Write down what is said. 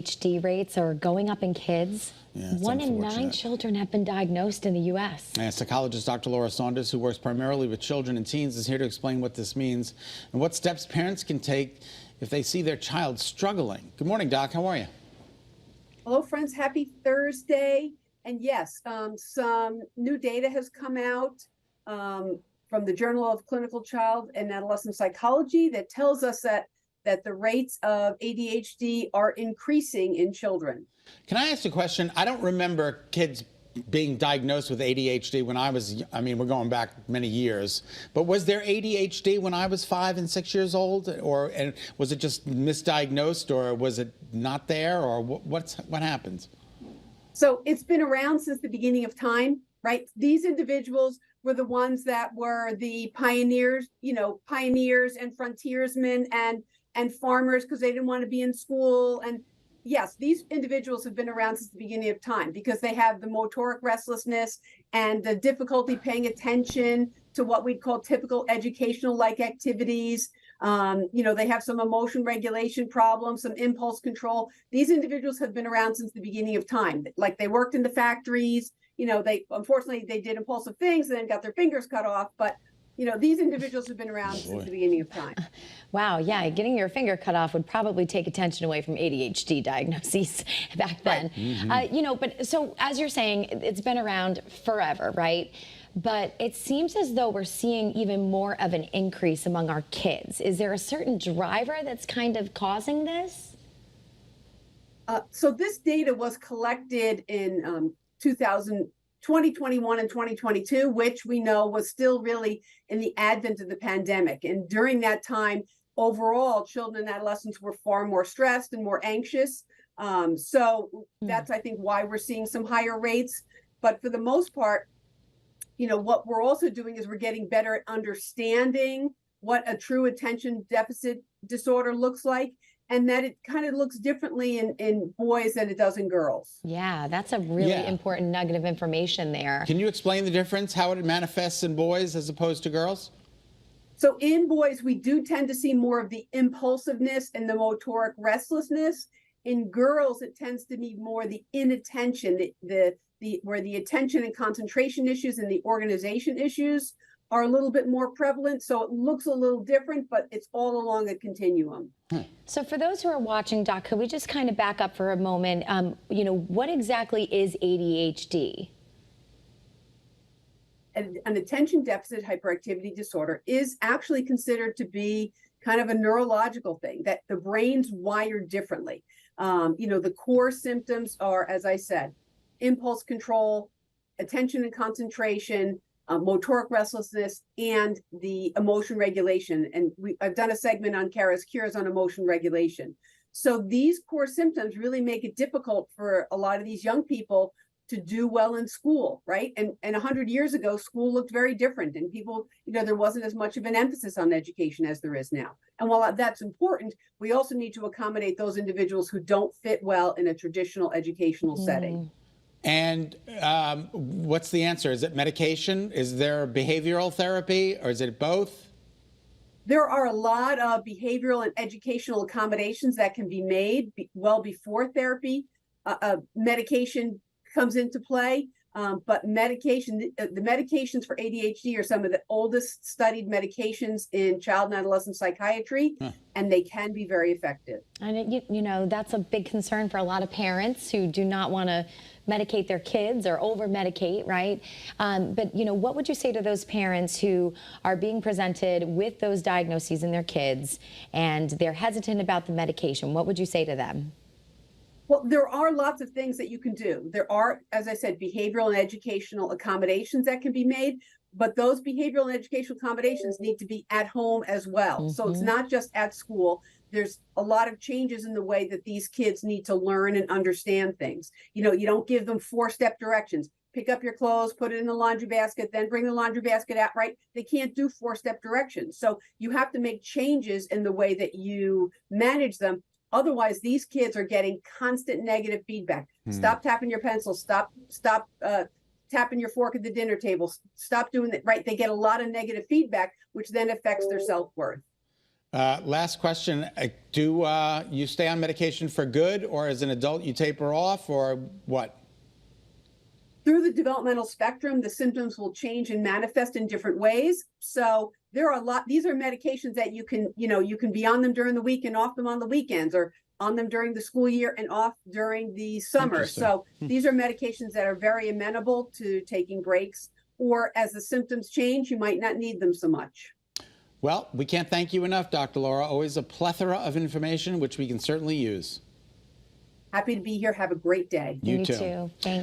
ADHD rates are going up in kids. Yeah, it's One in 9 unfortunate. children have been diagnosed in the U.S. And psychologist Dr. Laura Saunders, who works primarily with children and teens, is here to explain what this means and what steps parents can take if they see their child struggling. Good morning, Doc. How are you? Hello, friends. Happy Thursday. And yes, some new data has come out from the Journal of Clinical Child and Adolescent Psychology that tells us that the rates of ADHD are increasing in children. Can I ask a question? I don't remember kids being diagnosed with ADHD when I was, we're going back many years, but was there ADHD when I was 5 and 6 years old, and was it just misdiagnosed, or was it not there, or what happened? So it's been around since the beginning of time, right? These individuals were the ones that were the pioneers, pioneers and frontiersmen and farmers, because they didn't want to be in school. And yes, these individuals have been around since the beginning of time because they have the motoric restlessness and the difficulty paying attention to what we'd call typical educational like activities. They have some emotion regulation problems, some impulse control. These individuals have been around since the beginning of time. Like, they worked in the factories, unfortunately they did impulsive things and then got their fingers cut off. But these individuals have been around since the beginning of time. Wow, yeah, getting your finger cut off would probably take attention away from ADHD diagnoses back then. Right. But so as you're saying, it's been around forever, right? But it seems as though we're seeing even more of an increase among our kids. Is there a certain driver that's kind of causing this? So this data was collected in 2021 and 2022, which we know was still really in the advent of the pandemic. And during that time, overall, children and adolescents were far more stressed and more anxious. So that's, I think, why we're seeing some higher rates. But for the most part, what we're also doing is we're getting better at understanding what a true attention deficit disorder looks like, and that it kind of looks differently in boys than it does in girls. Yeah, that's a really important nugget of information there. Can you explain the difference, how it manifests in boys as opposed to girls? So in boys, we do tend to see more of the impulsiveness and the motoric restlessness. In girls, it tends to be more the inattention, where the attention and concentration issues and the organization issues are a little bit more prevalent. So it looks a little different, but it's all along a continuum. So for those who are watching, Doc, could we just kind of back up for a moment? What exactly is ADHD? An attention deficit hyperactivity disorder is actually considered to be kind of a neurological thing, that the brain's wired differently. The core symptoms are, as I said, impulse control, attention and concentration, motoric restlessness, and the emotion regulation. And I've done a segment on Kara's Cures on emotion regulation. So these core symptoms really make it difficult for a lot of these young people to do well in school, right? And 100 years ago, school looked very different, and people, there wasn't as much of an emphasis on education as there is now. And while that's important, we also need to accommodate those individuals who don't fit well in a traditional educational setting. And what's the answer? Is it medication? Is there behavioral therapy, or is it both? There are a lot of behavioral and educational accommodations that can be made well before therapy. Medication comes into play, but the medications for ADHD are some of the oldest studied medications in child and adolescent psychiatry, and they can be very effective. And that's a big concern for a lot of parents who do not want to medicate their kids or over-medicate, right? But what would you say to those parents who are being presented with those diagnoses in their kids and they're hesitant about the medication? What would you say to them? Well, there are lots of things that you can do. There are, as I said, behavioral and educational accommodations that can be made, but those behavioral and educational accommodations need to be at home as well. So it's not just at school. There's a lot of changes in the way that these kids need to learn and understand things. You don't give them 4-step directions. Pick up your clothes, put it in the laundry basket, then bring the laundry basket out, right? They can't do 4-step directions. So you have to make changes in the way that you manage them. Otherwise, these kids are getting constant negative feedback. Stop tapping your pencil. Stop tapping your fork at the dinner table. Stop doing that. Right? They get a lot of negative feedback, which then affects their self-worth. Last question. Do you stay on medication for good, or as an adult you taper off, or what? Through the developmental spectrum, the symptoms will change and manifest in different ways. So there are these are medications that you can be on them during the week and off them on the weekends, or on them during the school year and off during the summer. So these are medications that are very amenable to taking breaks, or as the symptoms change, you might not need them so much. Well, we can't thank you enough, Dr. Laura. Always a plethora of information, which we can certainly use. Happy to be here. Have a great day. You Me too. too. Thanks.